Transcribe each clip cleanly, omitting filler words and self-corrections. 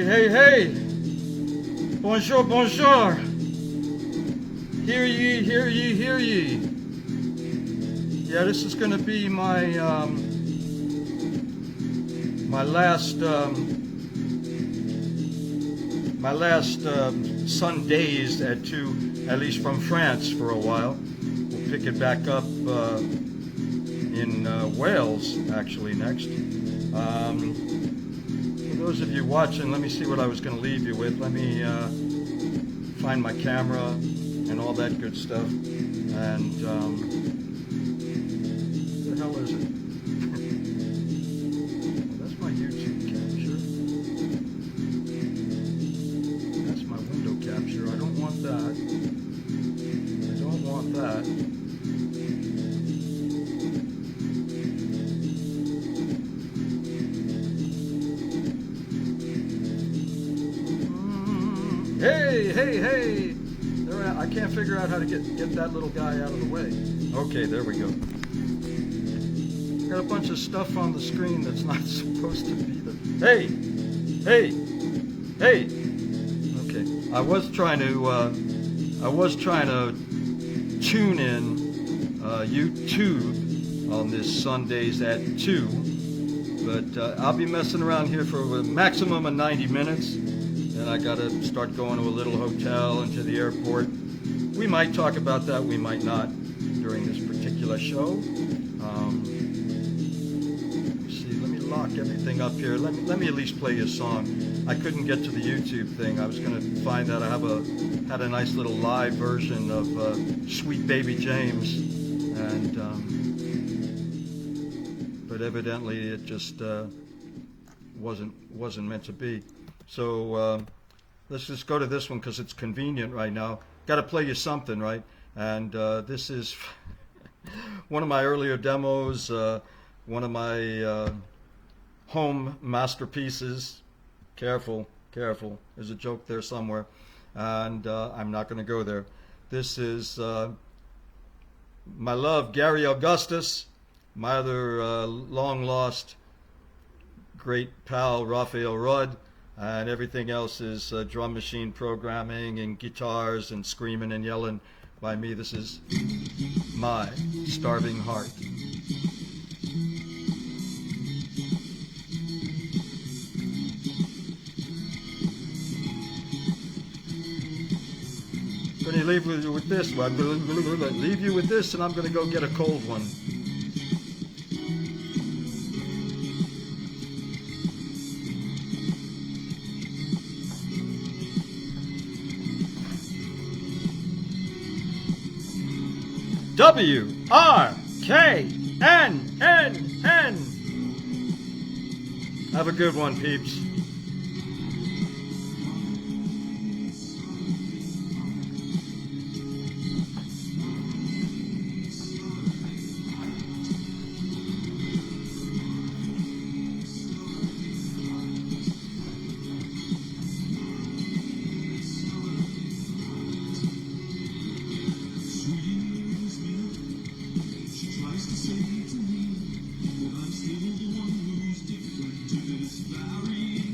Hey, hey, hey! Bonjour, bonjour! Hear ye, hear ye, hear ye! Yeah, this is going to be my my last Sundaze at 2, at least from France for a while. We'll pick it back up in Wales actually next. For those of you watching, let me see what I was going to leave you with. Let me find my camera and all that good stuff. And what the hell is it? Well, that's my YouTube capture. That's my window capture. I don't want that. I don't want that. Hey, hey, hey! I can't figure out how to get that little guy out of the way. Okay, there we go. Got a bunch of stuff on the screen that's not supposed to be there. Hey! Hey! Hey! Okay, I was trying to tune in YouTube on this Sundaze at 2, but I'll be messing around here for a maximum of 90 minutes. And I got to start going to a little hotel and to the airport. We might talk about that, we might not, during this particular show. Let me lock everything up here. Let me at least play you a song. I couldn't get to the YouTube thing. I was going to find out I had a nice little live version of Sweet Baby James, and but evidently it just wasn't meant to be. So let's just go to this one because it's convenient right now. Got to play you something, right? And this is one of my earlier demos, one of my home masterpieces. Careful, careful. There's a joke there somewhere. And I'm not going to go there. This is my love, Gary Augustus, my other long-lost great pal, Raphael Rudd. And everything else is drum machine programming and guitars and screaming and yelling by me. This is My Starving Heart. I'm going to leave you with this. I'm going to leave you with this, and I'm going to go get a cold one. WRKN. Have a good one, peeps. Say to me that I'm still the one who's different to this very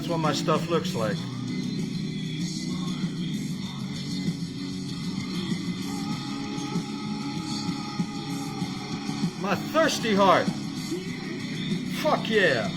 That's what my stuff looks like. My thirsty heart. Fuck yeah.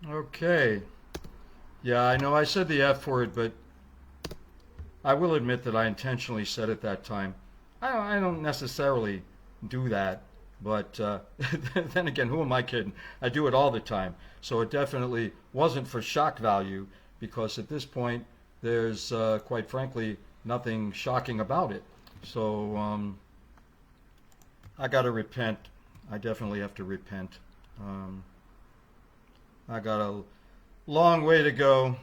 Okay. Yeah, I know I said the F word, but I will admit that I intentionally said it that time. I don't necessarily do that, but then again, who am I kidding? I do it all the time. So it definitely wasn't for shock value, because at this point, there's quite frankly nothing shocking about it. So I got to repent. I definitely have to repent. I got a long way to go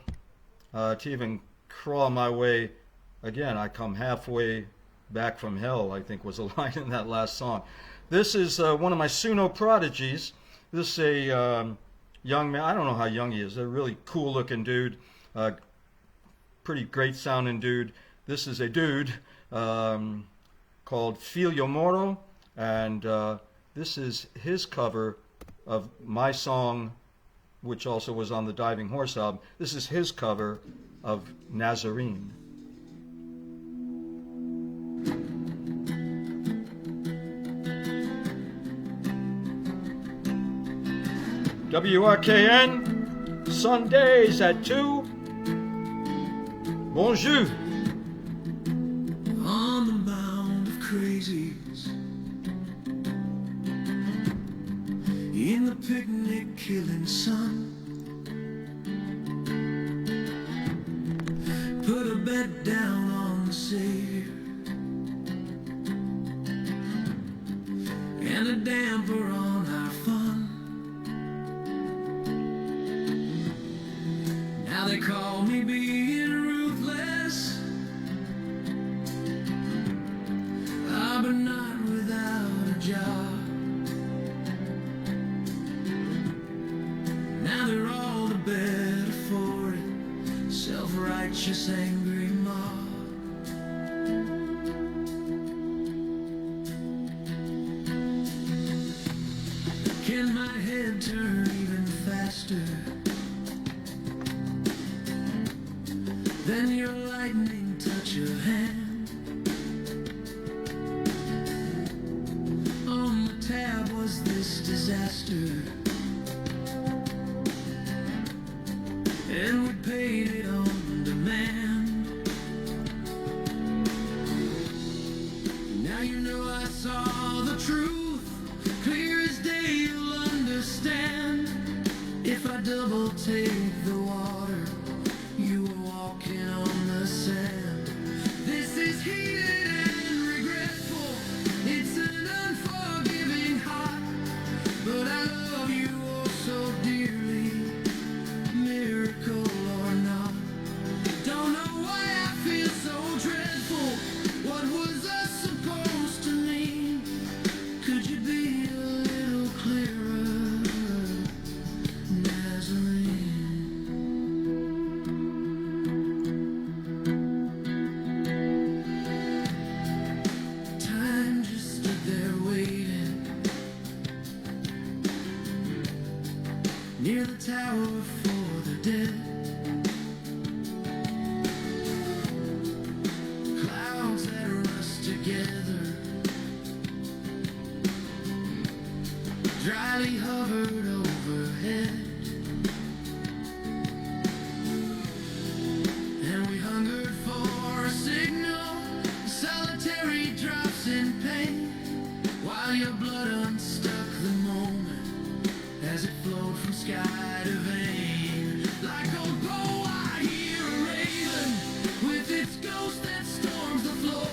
to even crawl my way. Again, I come halfway back from hell, I think was a line in that last song. This is one of my Suno prodigies. This is a young man. I don't know how young he is. A really cool looking dude. Pretty great sounding dude. This is a dude called Filio Moro, and this is his cover of my song, which also was on the Diving Horse album. This is his cover of Nazarene. WRKN, Sundaze at 2. Bonjour. On the mound of crazies, in the picnic killing sun, put a bet down on the Savior and a damper on our fun. Now they call me being ruthless, but not without a job. Now they're all the better for it, self-righteous, angry mob. Can my head turn even faster than your lightning touch of hand? On the tab was this disaster, and we paid it on demand. Now you know I saw the truth, clear as day you'll understand. If I double take the water, you were walking on the sand. This is heated and regretful, it's an unforgiving heart, but I love you oh so dearly, miracle or not. Don't know why I feel so dreadful, what was us supposed to mean? Could you be a little clearer, Nazarene? Time just stood there waiting near the tower for the dead. Clouds that rust together dryly hovered overhead, and we hungered for a signal, solitary drops in pain, while your blood unstuck the moment as it flowed from sky to vein. Like old Poe, I hear a raven with its ghost that storms the floor.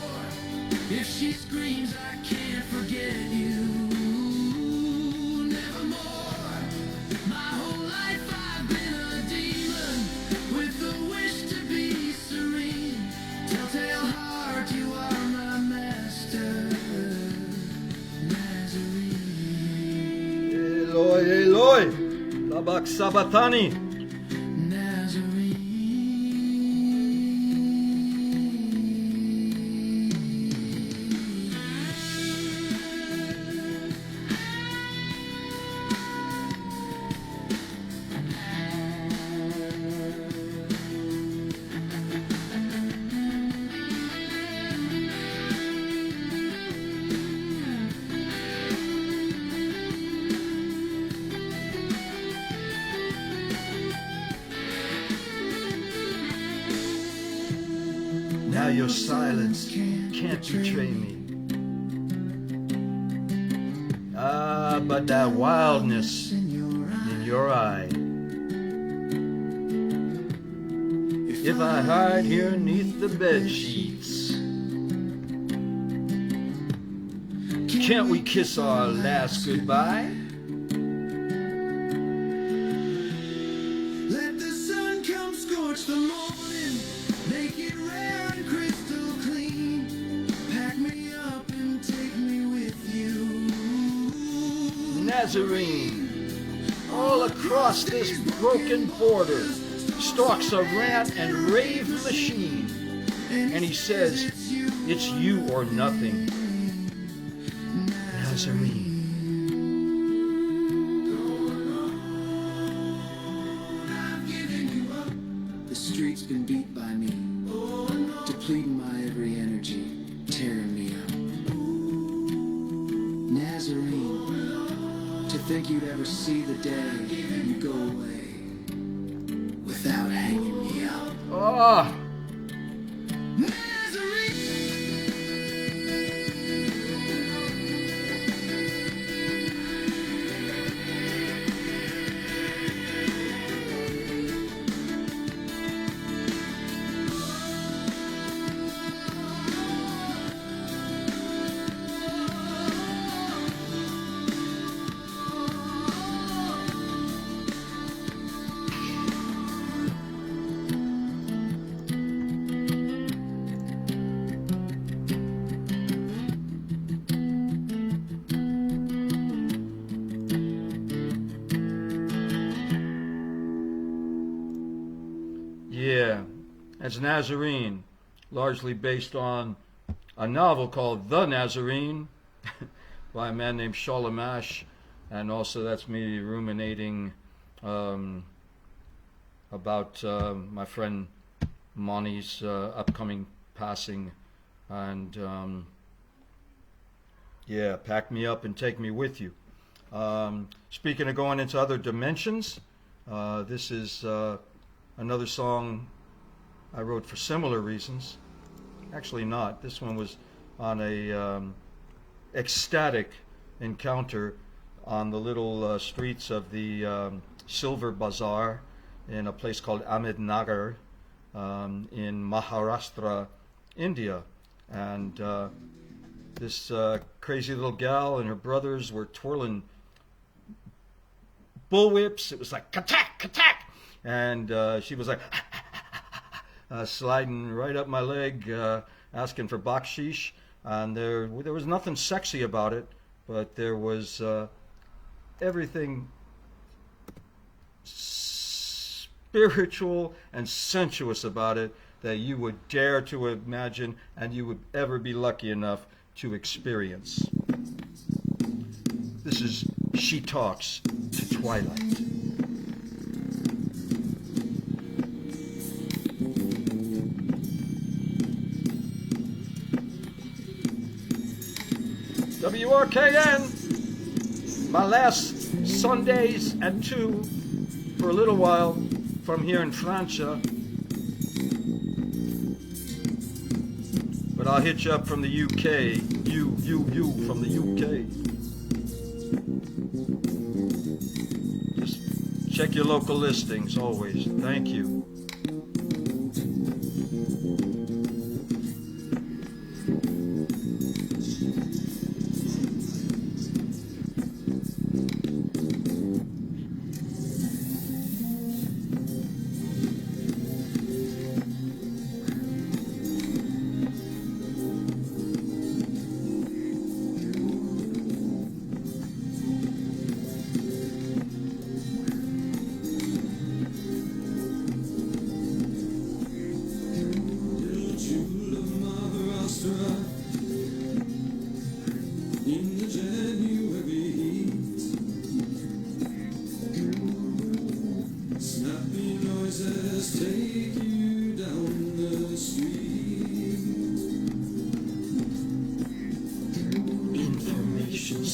If she screams, I can't forget you. Never Eloi, Eloi, Labak Sabatani. Now your silence can't betray me. Ah, but that wildness in your eye. If I hide here neath the bed sheets, can't we kiss our last goodbye? Let the sun come scorch the morning, make it rare and crystal clean. Pack me up and take me with you. Nazarene, all across this broken border stalks a rant and rave machine, and he says, it's you or nothing. Nazarene. The street's been beat by me, depleting my every energy, tearing me up. Nazarene, to think you'd ever see the day you go away without hanging me up. Ah, yeah, that's Nazarene, largely based on a novel called The Nazarene by a man named Sholamash, and also that's me ruminating about my friend Monty's upcoming passing, and yeah, pack me up and take me with you. Speaking of going into other dimensions, this is another song I wrote for similar reasons. Actually not. This one was on a ecstatic encounter on the little streets of the Silver Bazaar in a place called Ahmednagar in Maharashtra, India. And this crazy little gal and her brothers were twirling bullwhips. It was like katak, katak. And she was like sliding right up my leg, asking for bakshish. And there was nothing sexy about it, but there was everything spiritual and sensuous about it that you would dare to imagine and you would ever be lucky enough to experience. This is She Talks to Twilight. WRKN, my last Sundaze at 2 for a little while from here in France. But I'll hit you up from the UK. You from the UK. Just check your local listings always. Thank you.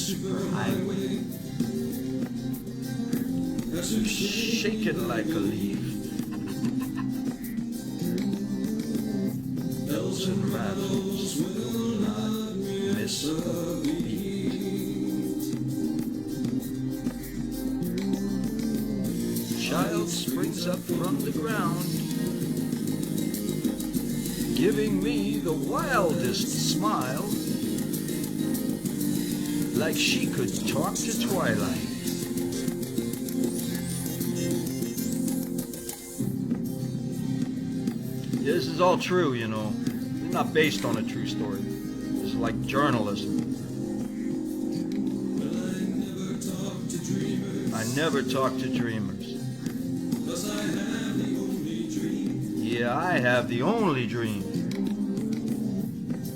superhighway, shaking like a leaf. Bells and rattles will not miss a beat. Child springs up from the ground, giving me the wildest smile, like she could talk to twilight. This is all true, you know. It's not based on a true story. This is like journalism. I never talk to dreamers. Yeah, I have the only dream.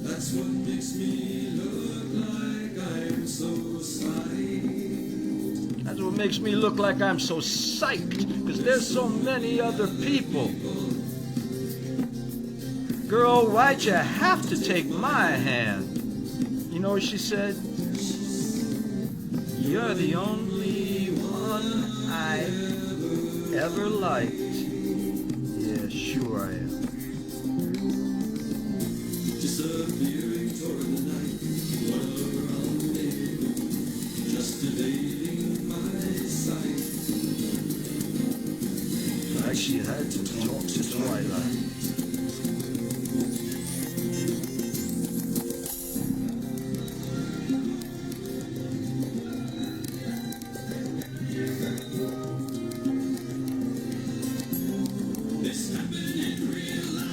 That's what makes me look like I'm so psyched. That's what makes me look like I'm so psyched, because there's so many other people. Girl, why'd you have to take my hand? You know what she said? You're the only one I ever liked. Yeah, sure I am. Disappearing toward the night, what a rendezvous, just evading my sight. Like she had to talk to twilight.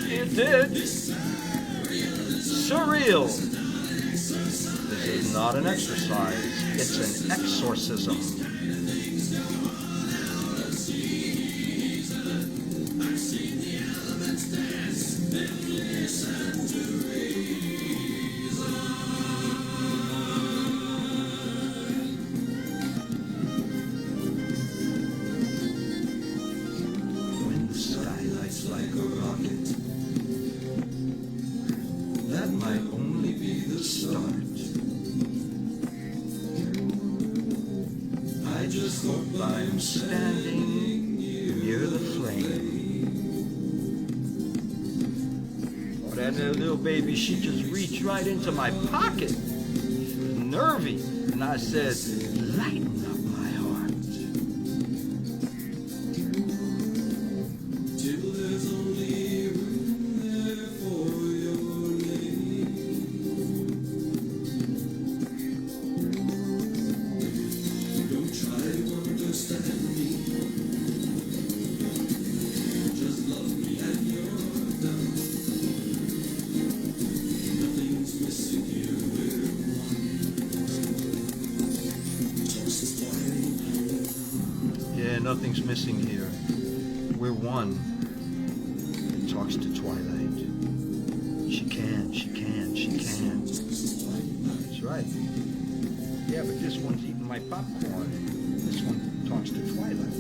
It did. Surreal. This is not an exercise. It's an exorcism. When the sky lights like a rocket, that might only be the start. I just hope I'm standing near the flame. Oh, that little baby, she just reached right into my pocket. She was nervy. And I said, lighten up my heart. Till there's only room there for your name. Don't try to understand me. Just love me and you're done. Nothing's missing here, we're one. Yeah, nothing's missing here. We're one. It talks to twilight. She can, she can, she can. That's right. Yeah, but this one's eating my popcorn. This one talks to twilight.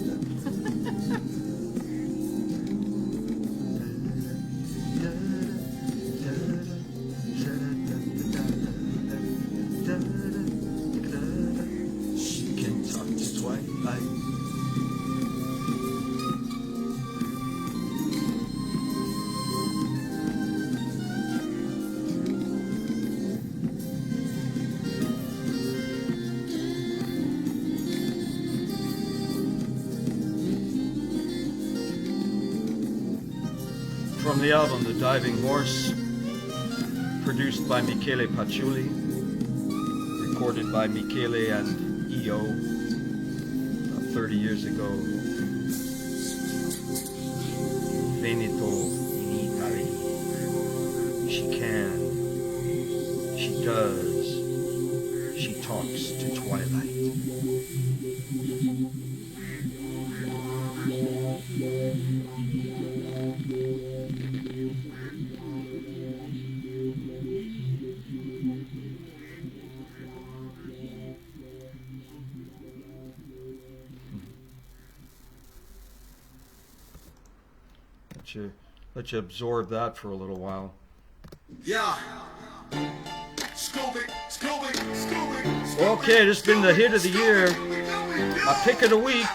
She can talk to twilight. From the album The Diving Horse, produced by Michele Paciulli, recorded by Michele and EO 30 years ago. Veneto in Italy. She can, she does, she talks to twilight. Let you absorb that for a little while. Yeah. Scooby, Scooby, Scooby, Okay, this has been the hit of the year. My pick of the week.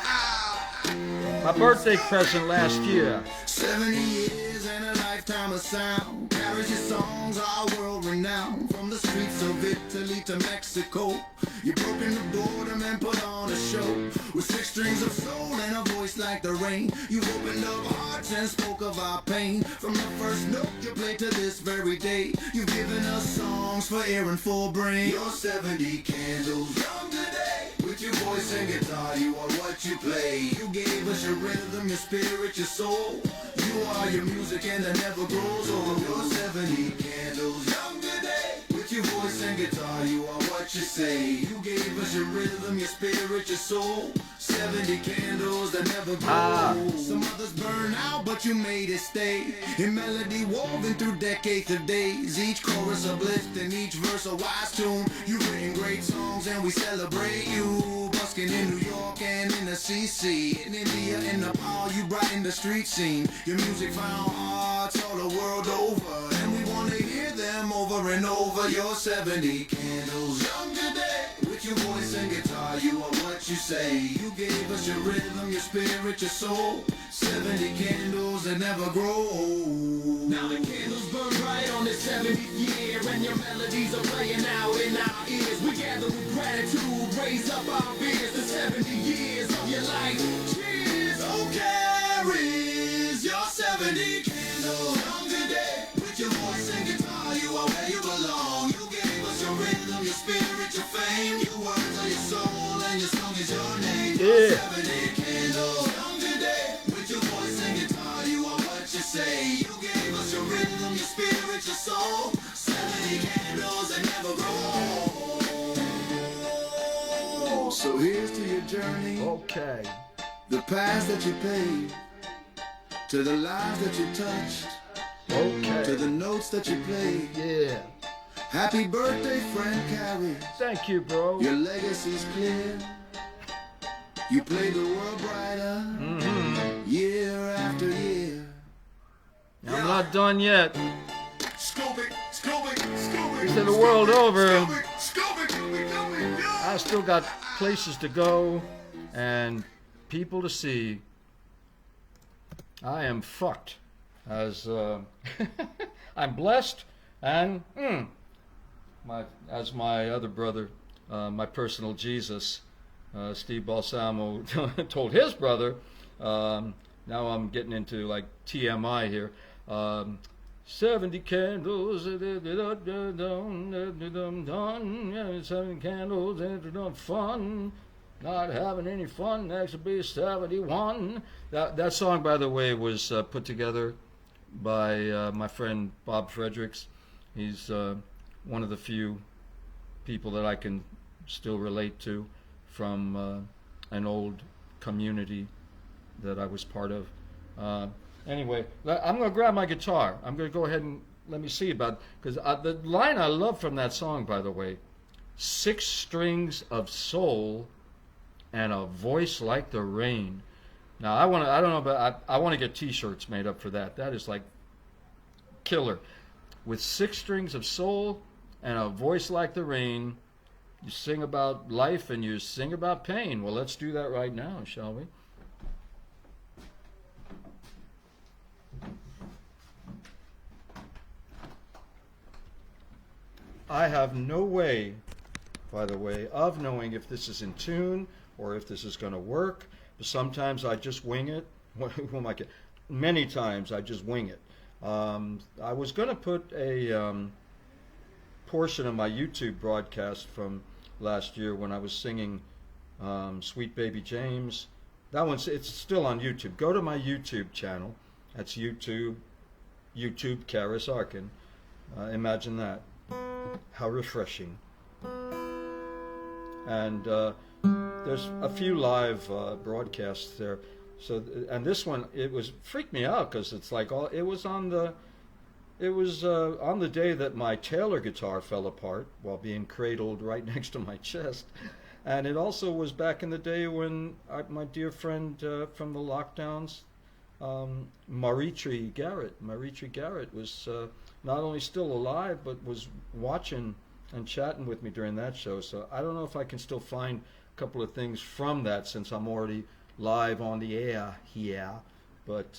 My birthday present last year. 70 years and a lifetime of sound. Carries your songs are world renowned. From the streets of Italy to Mexico, you've broken the boredom and put on a show. With 6 strings of soul and a voice like the rain, you opened up hearts and spoke of our pain. From the first note you played to this very day, you've given us songs for ear and full brain. Your 70 candles, young today. With your voice and guitar, you are what you play. You gave us your rhythm, your spirit, your soul. You are your music and it never grows old. Your 70 candles, young today. With your voice and guitar, you are what you say. You gave us your rhythm, your spirit, your soul. 70 candles that never grow. Some others burn out, but you made it stay. In melody woven through decades of days. Each chorus uplifting, each verse a wise tune. You've written great songs and we celebrate you. Busking in New York and in the CC. In India and Nepal, you brighten the street scene. Your music found hearts all the world over. And we want to hear them over and over. Your 70 candles, young today. With your voice and guitar, you are what you say. You gave us your rhythm, your spirit, your soul. 70 candles that never grow old. Now the candles burn bright on this 70th year, and your melodies are playing out in our ears. We gather with gratitude, raise up our beers. The 70 years of your life. Cheers! Oh, CARIS, your 70 candles. Young today, with your voice and guitar, you are where you belong. You gave us your rhythm, your spirit, your fame. Your words are your soul, and your song is your name. Your 70 candles. Young today, with your voice and guitar, you are what you say. You gave us your rhythm, your spirit, your soul. 70 candles that never grow. So here's to your journey. Okay. The past that you paid, to the lives that you touched, Okay. to the notes that you played. Yeah. Happy birthday, friend CARIS. Thank you, bro. Your legacy's clear. You played the world brighter, year after year. I'm not done yet. Scoop it, scoop it, scoop it. We said the world over. Scoop it, I still got places to go and people to see. I am fucked. As I'm blessed, and as my other brother, my personal Jesus, Steve Balsamo, told his brother. Now I'm getting into like TMI here. 70 candles, 7 candles, fun. Not having any fun, next will be 71. That song, by the way, was put together by my friend Bob Fredericks. He's one of the few people that I can still relate to from an old community that I was part of. Anyway, I'm going to grab my guitar. I'm going to go ahead and let me see about, because the line I love from that song, by the way, 6 strings of soul and a voice like the rain. Now I don't know, but I want to get t-shirts made up for that. That is like killer. With 6 strings of soul and a voice like the rain, you sing about life and you sing about pain. Well, let's do that right now, shall we? I have no way, by the way, of knowing if this is in tune or if this is going to work. But sometimes I just wing it. Who am I kidding? Many times I just wing it. I was going to put a portion of my YouTube broadcast from last year when I was singing Sweet Baby James. That one's, it's still on YouTube. Go to my YouTube channel. That's YouTube CARIS ARKIN. Imagine that. How refreshing. And there's a few live broadcasts there. So, and this one, it was freaked me out because it's like it was on the day that my Taylor guitar fell apart while being cradled right next to my chest. And it also was back in the day when my dear friend from the lockdowns, Maritri Garrett was not only still alive but was watching and chatting with me during that show. So I don't know if I can still find a couple of things from that since I'm already live on the air here. But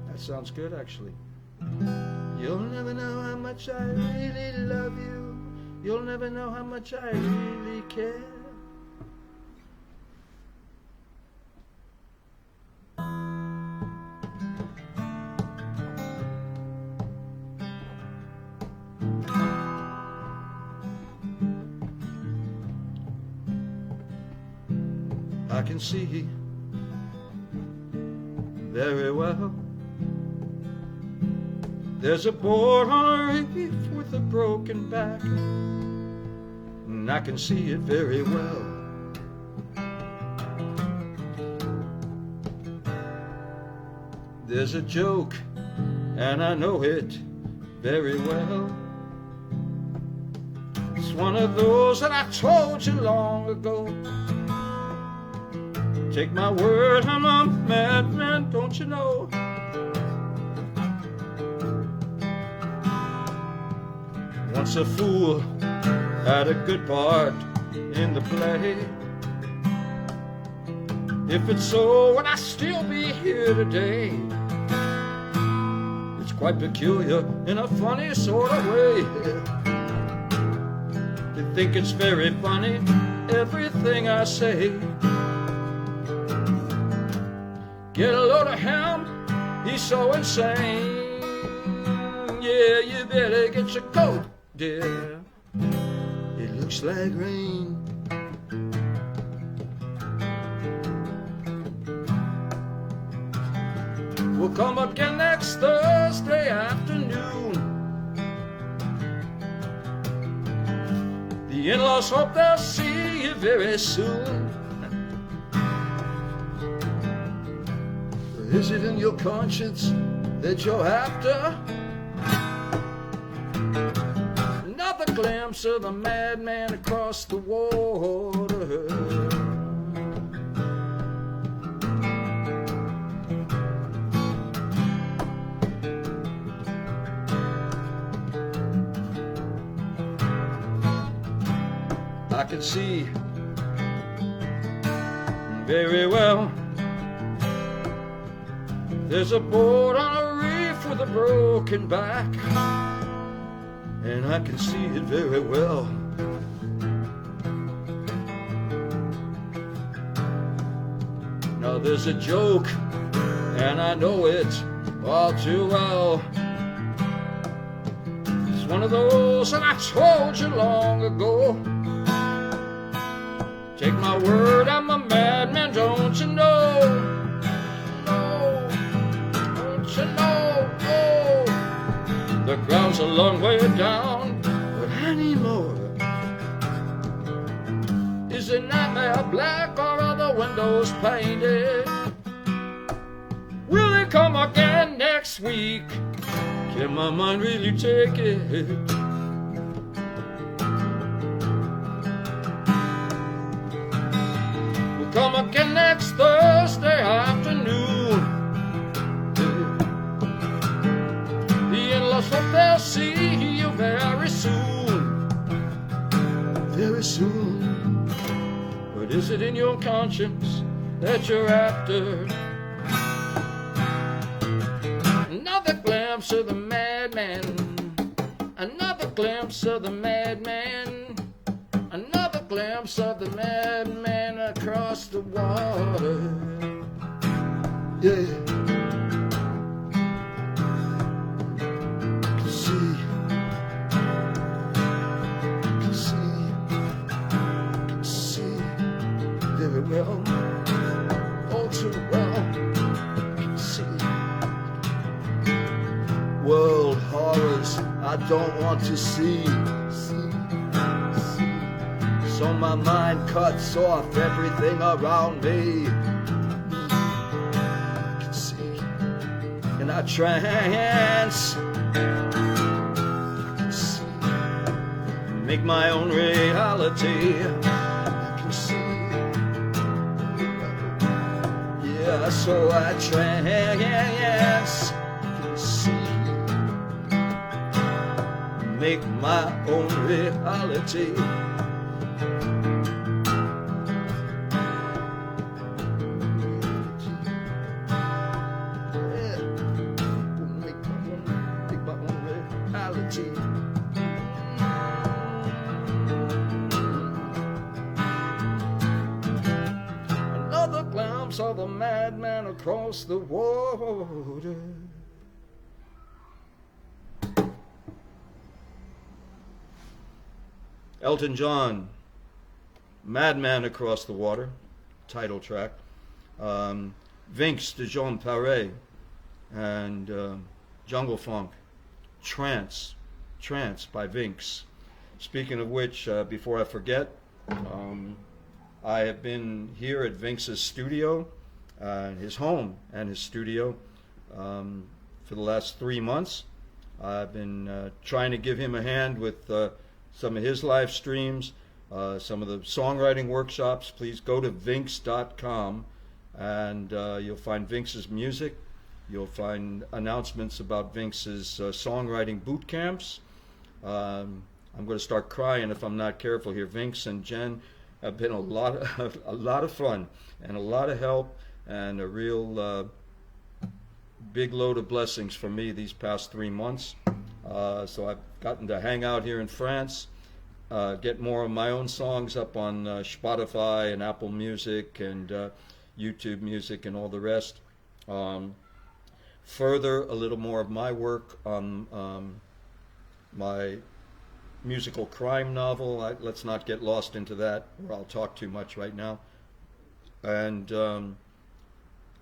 that sounds good, actually. You'll never know how much I really love you. You'll never know how much I really care. I can see very well. There's a board on a reef with a broken back, and I can see it very well. There's a joke, and I know it very well. It's one of those that I told you long ago. Take my word, I'm a madman, don't you know? Once a fool had a good part in the play. If it's so, would I still be here today? It's quite peculiar in a funny sort of way. They think it's very funny, everything I say. Get a load of him, he's so insane. Yeah, you better get your coat, dear. It looks like rain. We'll come again next Thursday afternoon. The in-laws hope they'll see you very soon. Is it in your conscience that you're after another glimpse of the madman across the water? I can see very well. There's a board on a reef with a broken back, and I can see it very well. Now there's a joke, and I know it all too well. It's one of those that I told you long ago. Take my word, I'm a madman, don't you know? The ground's a long way down, but I need more. Is the nightmare black or are the windows painted? Will it come again next week? Can my mind really take it? We'll come again next Thursday afternoon. Hope they'll see you very soon. Very soon. But is it in your conscience that you're after another glimpse of the madman? Another glimpse of the madman. Another glimpse of the madman across the water. Yeah. Well, all too well, can see world horrors I don't want to see. So my mind cuts off everything around me. I can see in a trance. I can see, make my own reality. So I trance, make my own reality. Yeah, make my own reality. Another glimpse of the madman across the water. Elton John, Madman Across the Water, title track. Vinx de Jean Paré and Jungle Funk, Trance by Vinx. Speaking of which, before I forget, I have been here at Vinx's studio, his home and his studio, for the last 3 months. I've been trying to give him a hand with some of his live streams, some of the songwriting workshops. Please go to Vinx.com and you'll find Vinx's music. You'll find announcements about Vinx's songwriting boot camps. I'm going to start crying if I'm not careful here. Vinx and Jen have been a lot of fun and a lot of help and a real big load of blessings for me these past 3 months. So I've gotten to hang out here in France, get more of my own songs up on Spotify and Apple Music and YouTube Music and all the rest. Further, a little more of my work on my musical crime novel. Let's not get lost into that, or I'll talk too much right now. And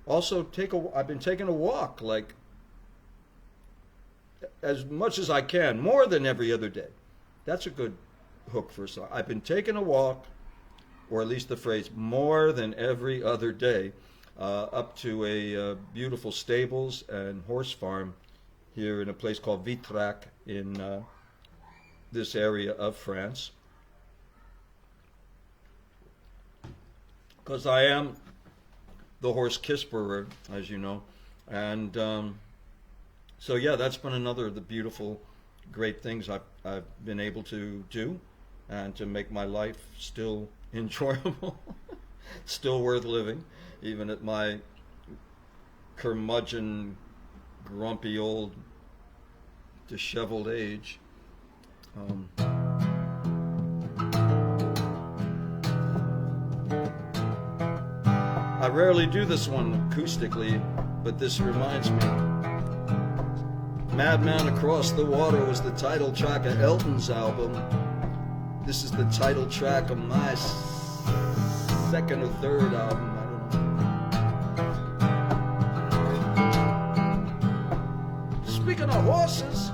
also I've been taking a walk, like as much as I can, more than every other day. That's a good hook for a song. I've been taking a walk, or at least the phrase, more than every other day, up to a beautiful stables and horse farm here in a place called Vitrac in this area of France. Because I am the horse kisperer, as you know, and so yeah, that's been another of the beautiful, great things I've been able to do, and to make my life still enjoyable, still worth living, even at my curmudgeon, grumpy old, disheveled age. I rarely do this one acoustically, but this reminds me. Madman Across the Water was the title track of Elton's album. This is the title track of my second or third album, I don't know. Speaking of horses,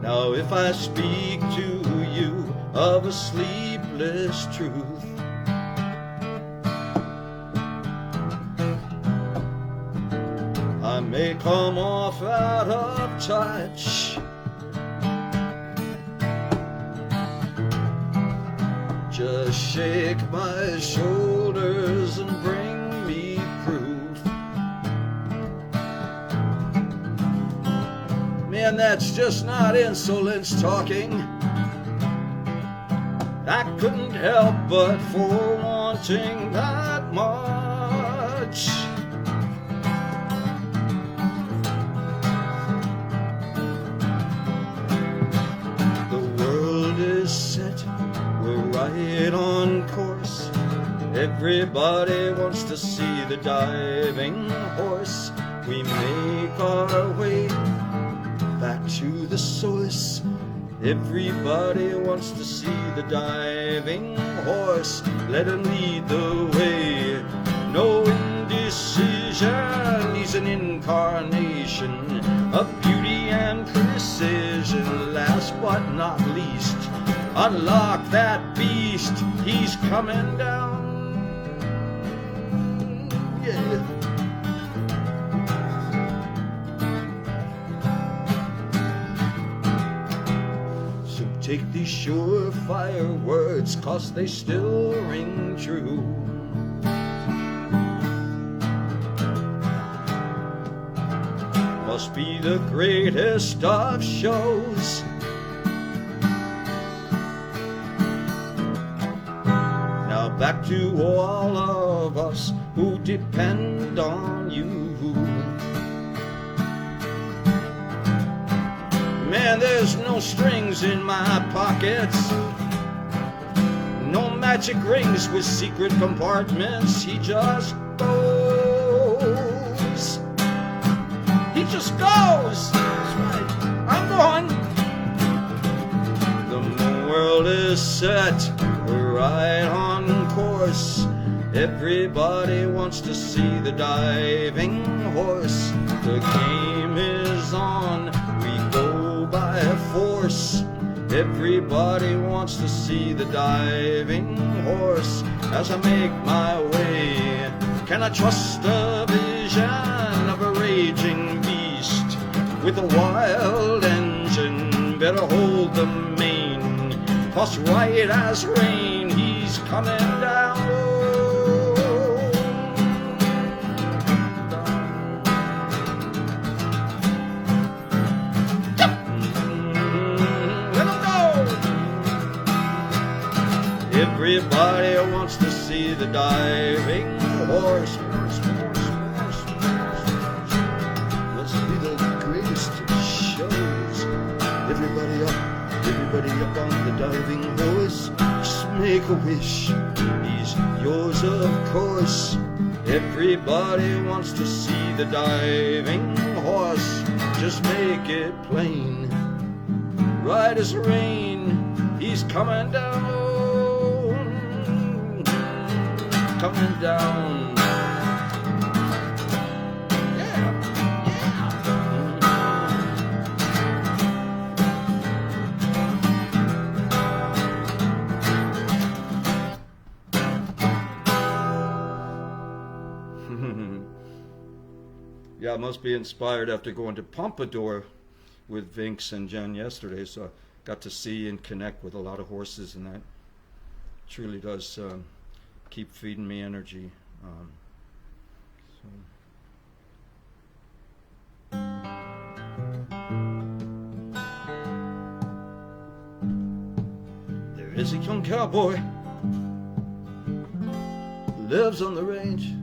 now if I speak to you of a sleepless truth, I may come off out of touch. Just shake my shoulders and bring me proof. Man, that's just not insolence talking. I couldn't help but for wanting that much. Right on course. Everybody wants to see the diving horse. We make our way back to the source. Everybody wants to see the diving horse. Let him lead the way. No indecision. He's an incarnation of beauty and precision. Last but not least, unlock that beast, he's coming down. Yeah. So Take these surefire words, 'cause they still ring true. Must be the greatest of shows. Now back to all of us who depend on you. Man, there's no strings in my pockets, no magic rings with secret compartments. He just goes. He just goes. That's right. I'm going. The world is set. We're right on course. Everybody wants to see the diving horse. The game is on. We go by force. Everybody wants to see the diving horse. As I make my way, can I trust a vision of a raging beast with a wild engine? Better hold the main, 'cause right as rain he's coming down. Everybody wants to see the diving horse. Must be the greatest shows. Everybody up on the diving horse. Just make a wish, he's yours of course. Everybody wants to see the diving horse. Just make it plain. Right as rain, he's coming down. Coming down. Yeah, yeah, I must be inspired after going to Pompadour with Vinx and Jen yesterday, so I got to see and connect with a lot of horses, and that truly does keep feeding me energy. There is a young cowboy who lives on the range.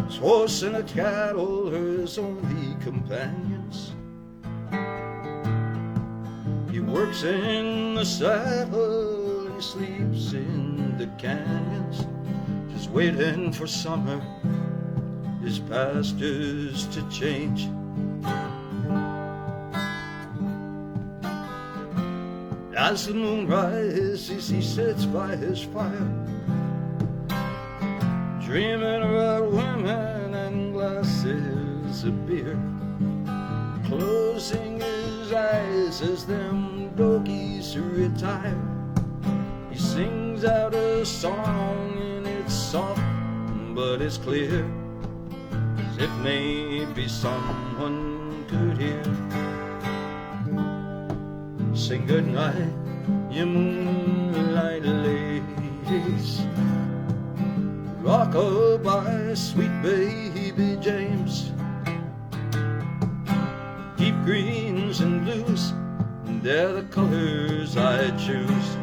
His horse and the cattle are his only companions. He works in the saddle, sleeps in the canyons, just waiting for summer, his pastures to change. As the moon rises, he sits by his fire, dreaming about women and glasses of beer, closing his eyes as them doggies retire. He sings out a song and it's soft but it's clear, as if maybe someone could hear. Sing good night, you moonlight ladies. Rock-a-bye, sweet baby James. Deep greens and blues, they're the colors I choose.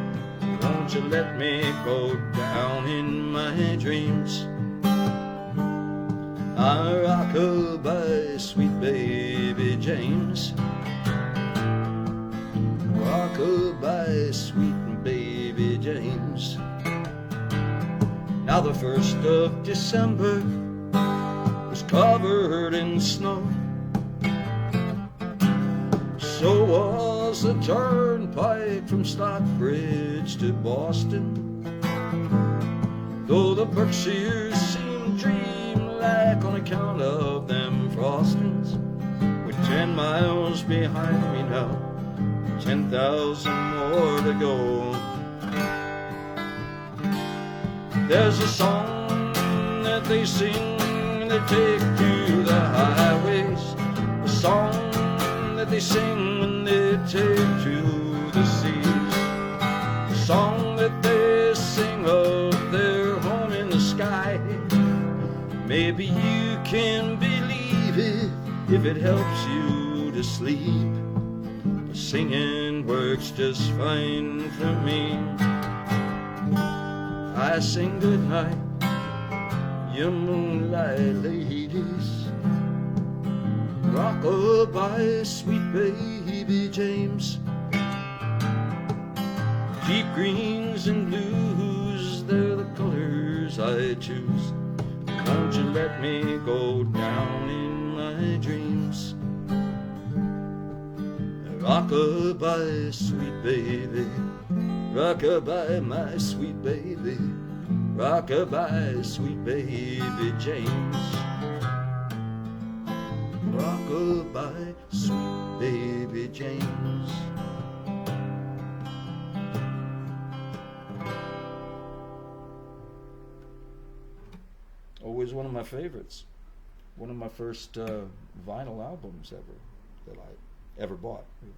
Won't you let me go down in my dreams? I rock-a-bye, sweet baby James. Rock-a-bye, sweet baby James. Now the 1st of December was covered in snow. So was the turnpike from Stockbridge to Boston. Though the Berkshires seem dreamlike on account of them frostings, we're 10 miles behind me now, 10,000 more to go. There's a song that they sing when they take to the highways, a song that they sing when take to the seas. The song that they sing of their home in the sky. Maybe you can believe it if it helps you to sleep. But singing works just fine for me. I sing goodnight, you moonlight ladies. Rock-a-bye, sweet baby James. Deep greens and blues, they're the colors I choose. Won't you let me go down in my dreams? Rock-a-bye, sweet baby. Rock-a-bye, my sweet baby. Rock-a-bye, sweet baby James. Rock-a-bye, sweet baby James. Always one of my favorites. One of my first vinyl albums ever that I ever bought. Really.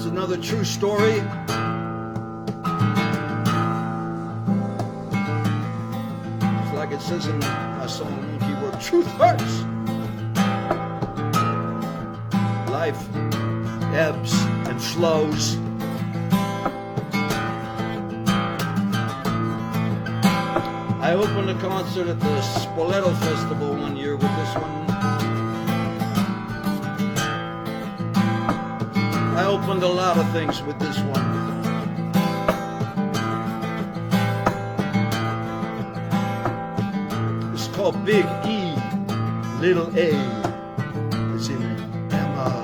Another true story. It's like it says in my song Monkey Work, truth hurts. Life ebbs and flows. I opened a concert at the Spoleto Festival one year with this one. I opened a lot of things with this one. It's called Big E, Little A. It's in Emma.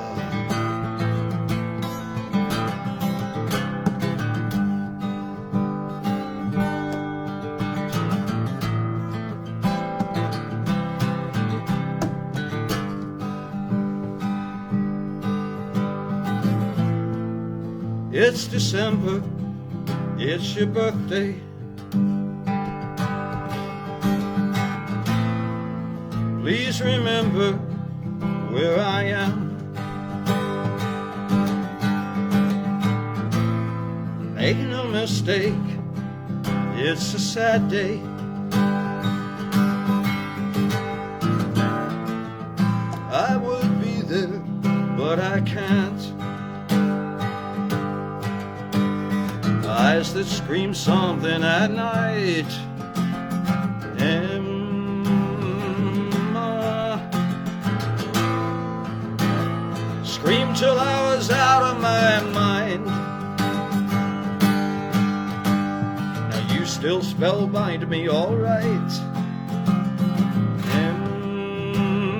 It's December, it's your birthday. Please remember where I am. Make no mistake, it's a sad day. I would be there, but I can't. Eyes that scream something at night. Emma, scream till I was out of my mind. Now you still spellbind me, all right. Emma,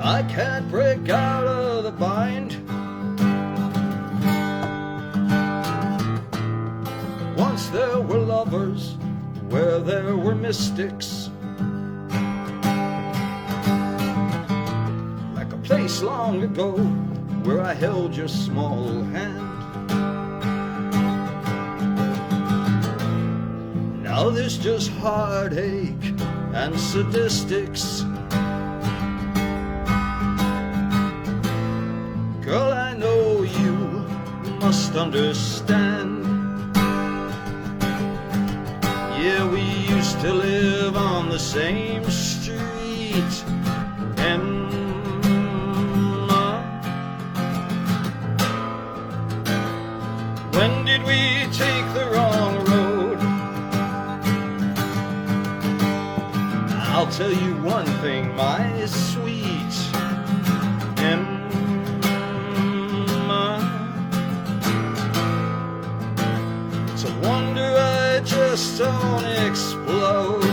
I can't break out of the bind. Once there were lovers where there were mystics, like a place long ago where I held your small hand. Now there's just heartache and sadistics. Girl, I know you must understand. Yeah, we used to live on the same street. Emma, when did we take the wrong road? I'll tell you one thing, my sweet Emma. It's a wonder I just don't explode.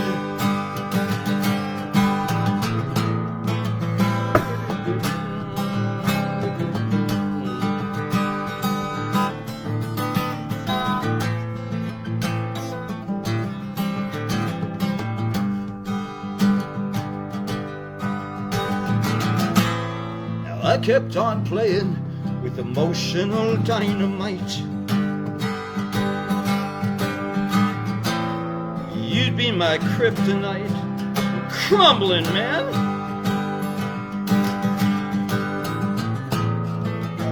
Now I kept on playing with with emotional dynamite. You'd be my kryptonite. I'm crumbling, man.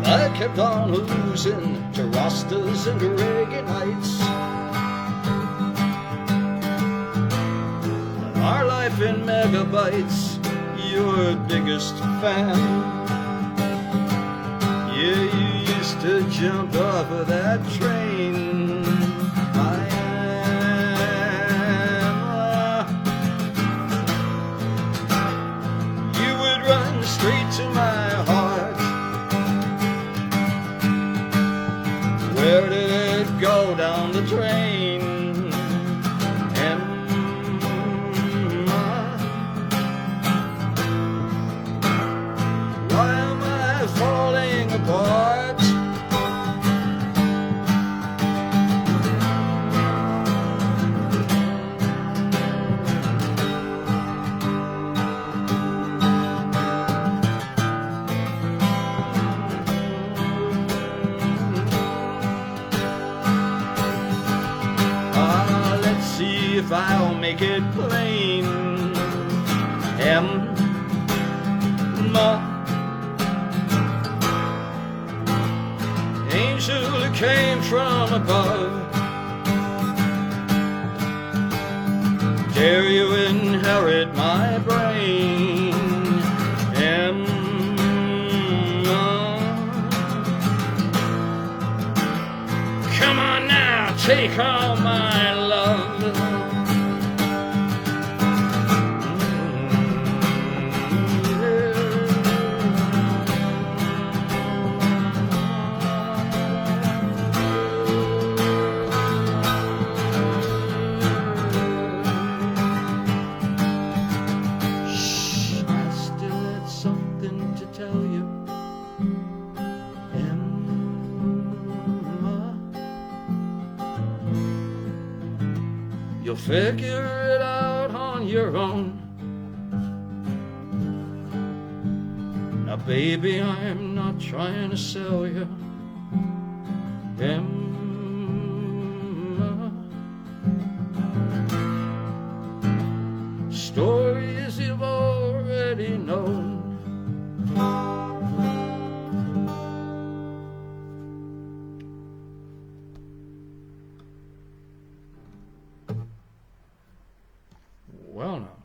But I kept on losing to Rastas and Reaganites. Our life in megabytes, your biggest fan. Yeah, you used to jump off of that train. I am. You would run straight to my heart. Where did it go down the drain? Why am I falling apart? Let's see if I'll make it plain. Angel who came from above, dare you inherit my brain? Come on now, take all my love. You'll figure it out on your own. Now baby, I'm not trying to sell you Emma. Stories you've already known. Well, now.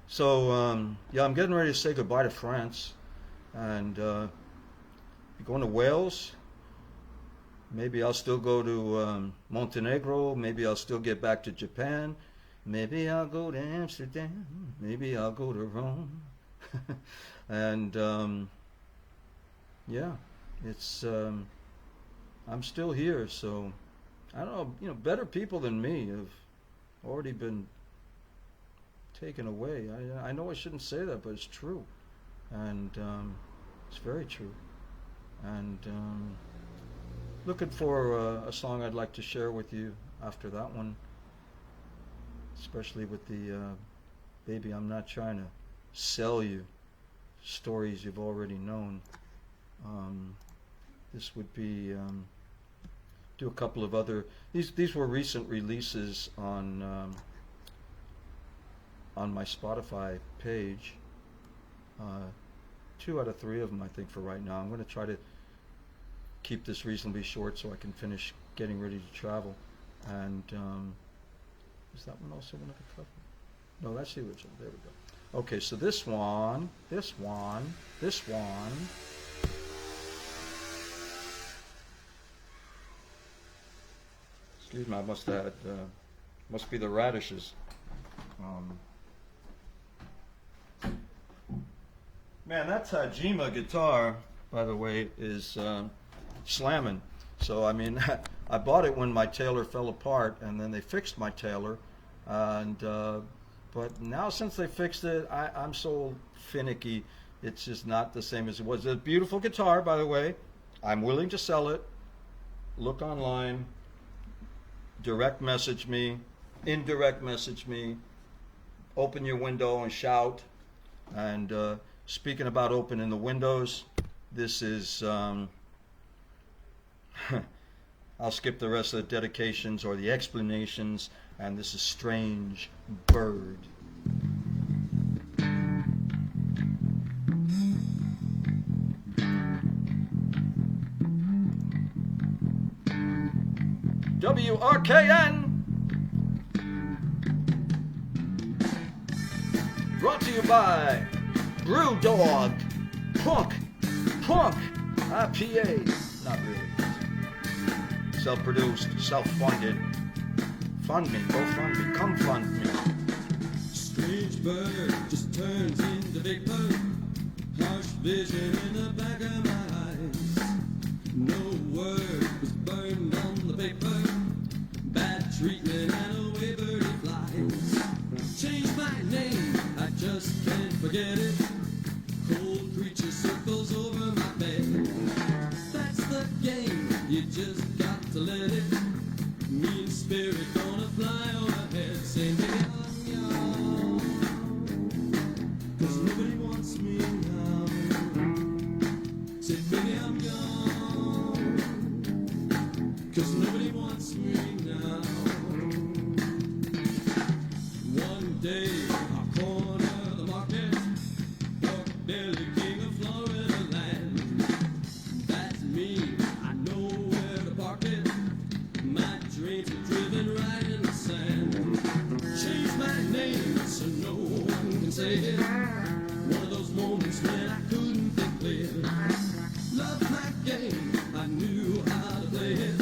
So, yeah, I'm getting ready to say goodbye to France, and going to Wales. Maybe I'll still go to Montenegro. Maybe I'll still get back to Japan. Maybe I'll go to Amsterdam. Maybe I'll go to Rome. And yeah, it's. I'm still here, so I don't know, better people than me have already been taken away. I know I shouldn't say that, but it's true. And it's very true. And looking for a song I'd like to share with you after that one, especially with the Baby, I'm Not Trying to Sell You, stories you've already known. This would be do a couple of other. These were recent releases on my Spotify page. 2 out of 3 of them, I think, for right now. I'm going to try to keep this reasonably short so I can finish getting ready to travel. And is that one also one of the cover? No, that's the original. There we go. Okay, so this one. Excuse me, I must have had, must be the radishes. Man, that Tajima guitar, by the way, is slamming. So, I mean, I bought it when my Taylor fell apart, and then they fixed my Taylor. And but now since they fixed it, I'm so finicky. It's just not the same as it was. It's a beautiful guitar, by the way. I'm willing to sell it. Look online. Direct message me, indirect message me, open your window and shout. And speaking about opening the windows, this is I'll skip the rest of the dedications or the explanations, and this is Strange Bird. WRKN, brought to you by Brewdog, Punk, IPA, not really, self-produced, self-funded, fund me, go fund me, come fund me. Strange bird just turns into vapor, harsh vision in the back of my eyes. No word was burned on the paper, bad treatment and away birdie flies. Change my name, I just can't forget it. Cold creature circles over my bed. That's the game, you just got to let it. Mean spirit gonna fly overhead. Say me I'm young, 'cause nobody wants me now. Say baby I'm young, 'cause nobody wants me now. One day I'll corner the market, pork belly king of Florida land. That's me, I know where to park it. My dreams are driven right in the sand. Change my name so no one can say it. One of those moments when I couldn't think clear. Love my game, I knew how to play it.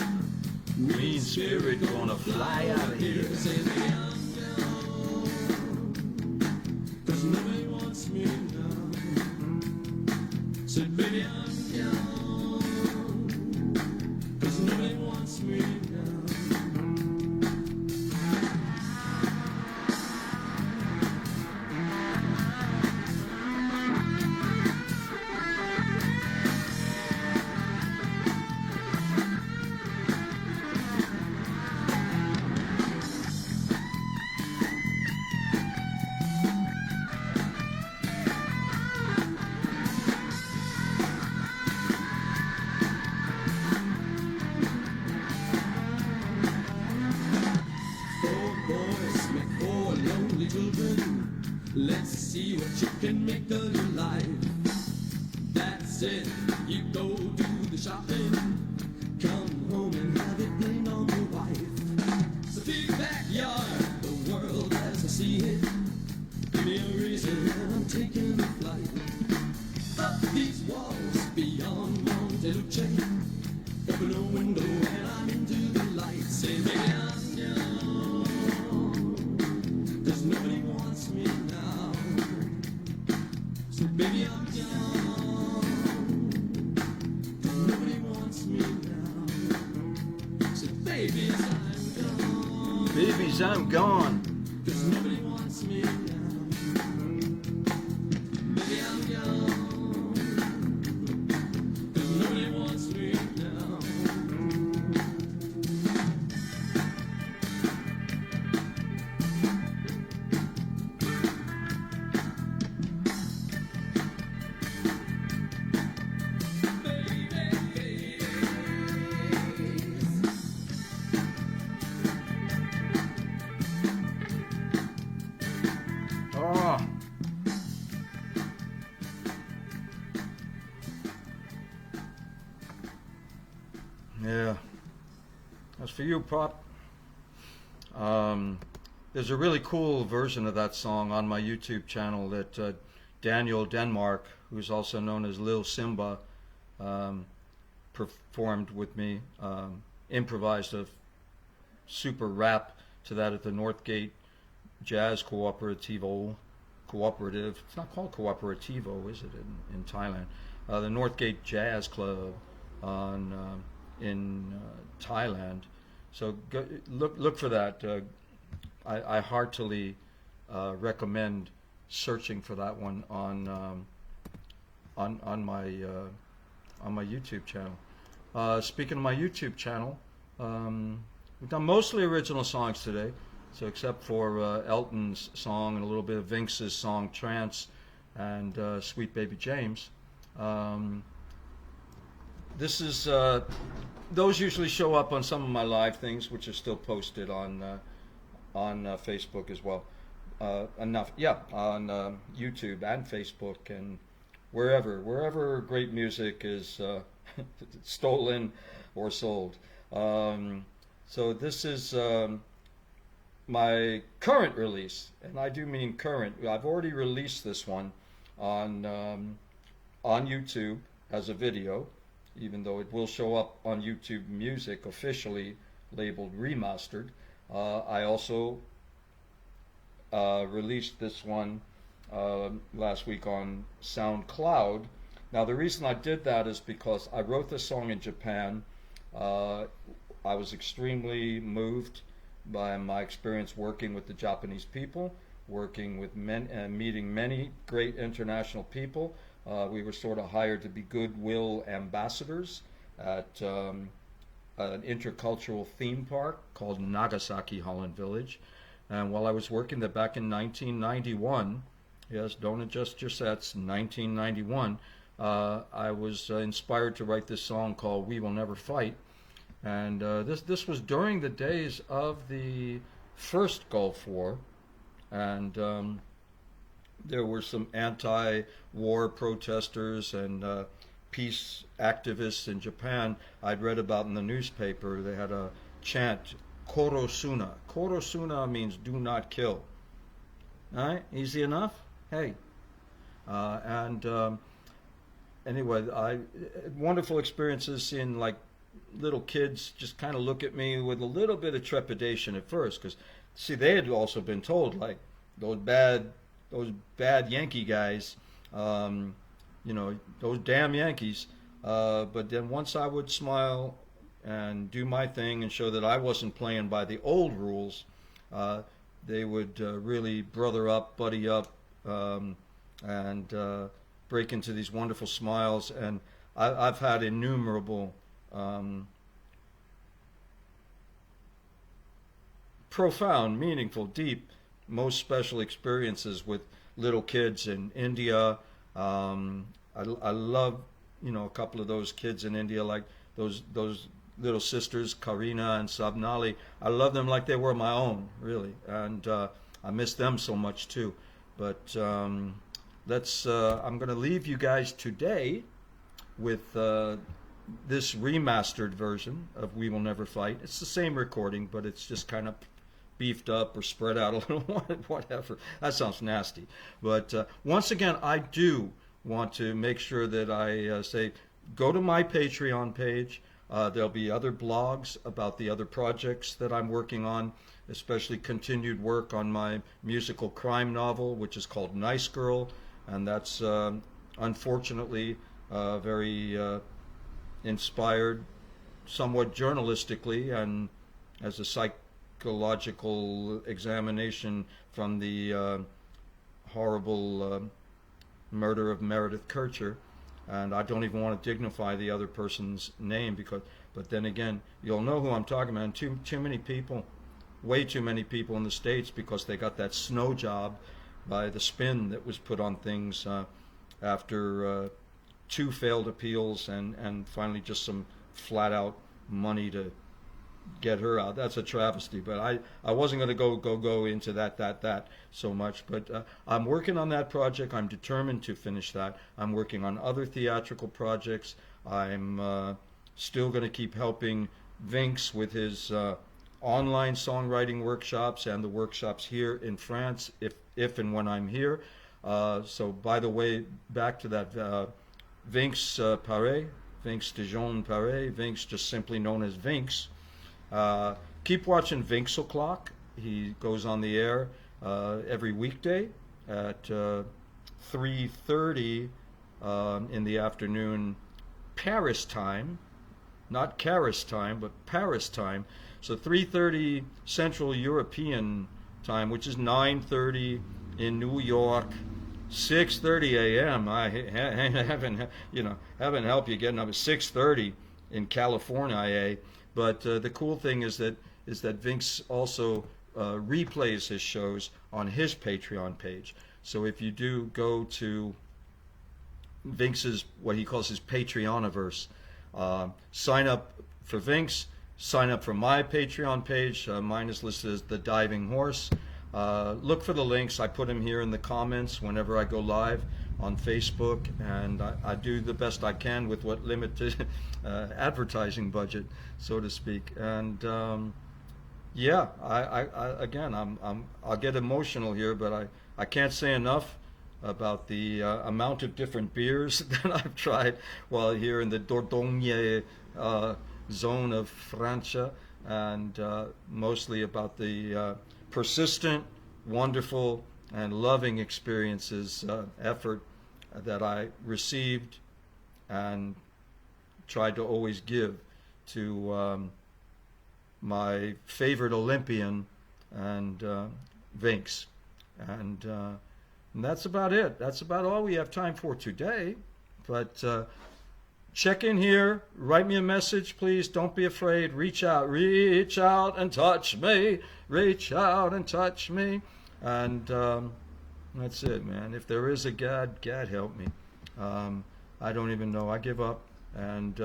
Mean spirit gonna fly out of here. Say me I'm young, 'cause nobody wants me now. Say baby I'm young, 'cause nobody wants me now. Let's see what you can make of your life. That's it, you go do the shopping. Come home and have it blamed on your wife. It's a big backyard, the world as I see it. Give me a reason and I'm taking a flight. Up these walls beyond Monteluce. Open a window and I'm into the light. Say maybe I'm young, 'cause nobody wants me now. So baby I'm young, 'cause nobody wants me now. So babies I'm gone, Babies, I'm gone. 'cause nobody wants me now. Baby I'm young, 'cause nobody wants me now. Oh. Yeah. That's for you, Pop. There's a really cool version of that song on my YouTube channel that Daniel Denmark, who's also known as Lil Simba, performed with me, improvised a super rap to that at the Northgate Jazz Cooperative. It's not called Cooperativo, is it, in Thailand? The Northgate Jazz Club in Thailand. So go, look for that. I heartily recommend searching for that one on my YouTube channel. Speaking of my YouTube channel, we've done mostly original songs today. So except for Elton's song and a little bit of Vinx's song Trance and Sweet Baby James, this is those usually show up on some of my live things, which are still posted on Facebook as well. On YouTube and Facebook and wherever great music is stolen or sold. So this is my current release, and I do mean current. I've already released this one on YouTube as a video, even though it will show up on YouTube Music officially labeled remastered. I also released this one last week on SoundCloud. Now the reason I did that is because I wrote this song in Japan. I was extremely moved by my experience working with the Japanese people, working with meeting many great international people. We were sort of hired to be goodwill ambassadors at an intercultural theme park called Nagasaki Holland Village. And while I was working there back in 1991, yes, don't adjust your sets, 1991, I was inspired to write this song called We Will Never Fight. And this was during the days of the first Gulf War, and there were some anti-war protesters and peace activists in Japan I'd read about in the newspaper. They had a chant, Korosuna. Korosuna means do not kill. All right, easy enough? Hey. Anyway, wonderful experiences seeing like little kids just kind of look at me with a little bit of trepidation at first, because see, they had also been told like those bad Yankee guys, those damn Yankees. But then once I would smile and do my thing and show that I wasn't playing by the old rules, they would really brother up, buddy up, and break into these wonderful smiles. And I've had innumerable profound, meaningful, deep, most special experiences with little kids in India. I love, a couple of those kids in India, like those little sisters, Karina and Sabnali. I love them like they were my own, really, and I miss them so much too. But I'm going to leave you guys today with this remastered version of We Will Never Fight. It's the same recording, but it's just kind of beefed up or spread out a little, whatever. That sounds nasty. But once again, I do want to make sure that I say, go to my Patreon page. There'll be other blogs about the other projects that I'm working on, especially continued work on my musical crime novel, which is called Nice Girl, and that's unfortunately very inspired somewhat journalistically and as a psychological examination from the horrible murder of Meredith Kercher. And I don't even want to dignify the other person's name, but then again, you'll know who I'm talking about. And too many people, way too many people in the States, because they got that snow job by the spin that was put on things after 2 failed appeals and finally just some flat out money to get her out. That's a travesty, but I wasn't going to go into that so much. But I'm working on that project. I'm determined to finish that. I'm working on other theatrical projects. I'm still going to keep helping Vinx with his online songwriting workshops and the workshops here in France, if and when I'm here. So by the way, back to that Vinx Paré, Vinx Dijon Paré, Vinx just simply known as Vinx. Keep watching Vinx O'Clock. He goes on the air every weekday at 3:30 in the afternoon, Paris time, not CARIS time, but Paris time. So 3:30 Central European time, which is 9:30 in New York, 6:30 a.m. I haven't helped you getting up at 6:30 in California. But the cool thing is that Vinx also replays his shows on his Patreon page. So if you do go to Vinx's, what he calls his Patreoniverse, sign up for Vinx, sign up for my Patreon page. Mine is listed as The Diving Horse. Look for the links. I put them here in the comments whenever I go live on Facebook, and I do the best I can with what limited advertising budget, so to speak. And yeah, I'll get emotional here, but I can't say enough about the amount of different beers that I've tried while here in the Dordogne zone of Francia, and mostly about the persistent, wonderful, and loving experiences, effort that I received and tried to always give to my favorite Olympian and Vinx. And that's about it. That's about all we have time for today. But check in here. Write me a message, please. Don't be afraid. Reach out and touch me. Reach out and touch me. And that's it, man. If there is a God, God help me. I don't even know. I give up. And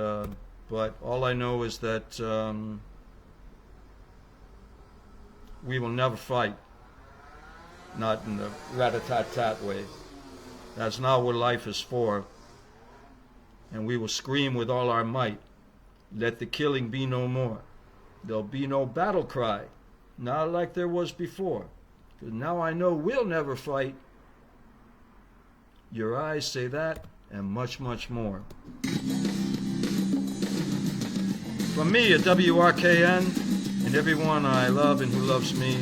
but all I know is that we will never fight. Not in the rat-a-tat-tat way. That's not what life is for. And we will scream with all our might, let the killing be no more. There'll be no battle cry, not like there was before. Because now I know we'll never fight. Your eyes say that, and much, much more. From me at WRKN, and everyone I love and who loves me,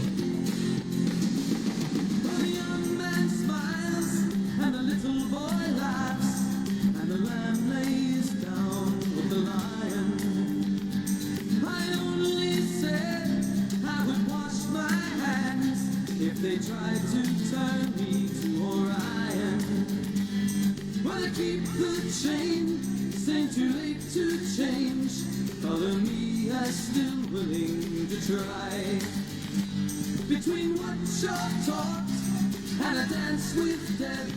they tried to turn me to Orion. Well, they keep the chain, saying too late to change. Color me as still willing to try. Between what you're taught and a dance with death,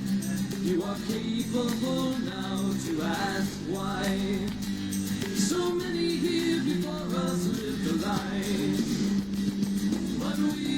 you are capable now to ask why. So many here before us lived a life, but we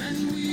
and we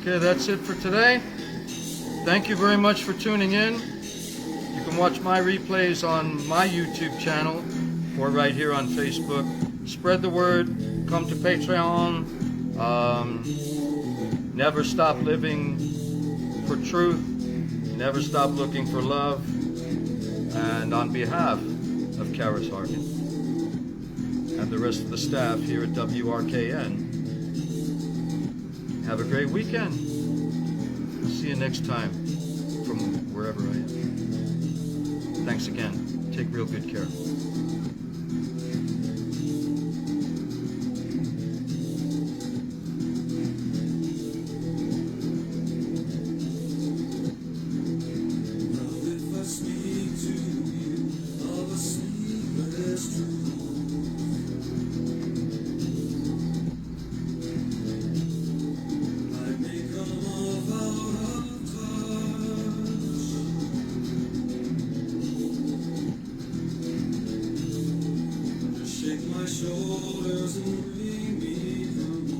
Okay, that's it for today. Thank you very much for tuning in. You can watch my replays on my YouTube channel or right here on Facebook. Spread the word. Come to Patreon. Never stop living for truth. Never stop looking for love. And on behalf of CARIS ARKIN and the rest of the staff here at WRKN, have a great weekend. See you next time from wherever I am. Thanks again. Take real good care. My shoulders and bring me home.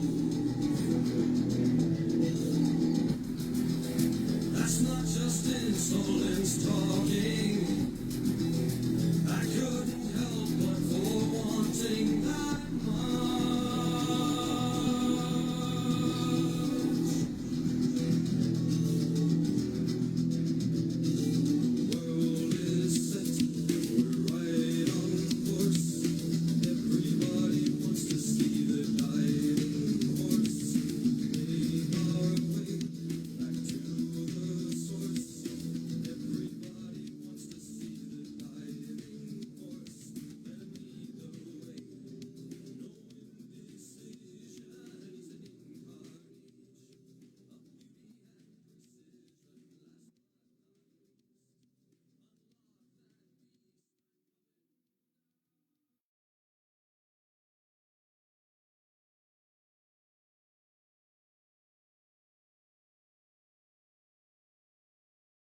That's not just insolence talking.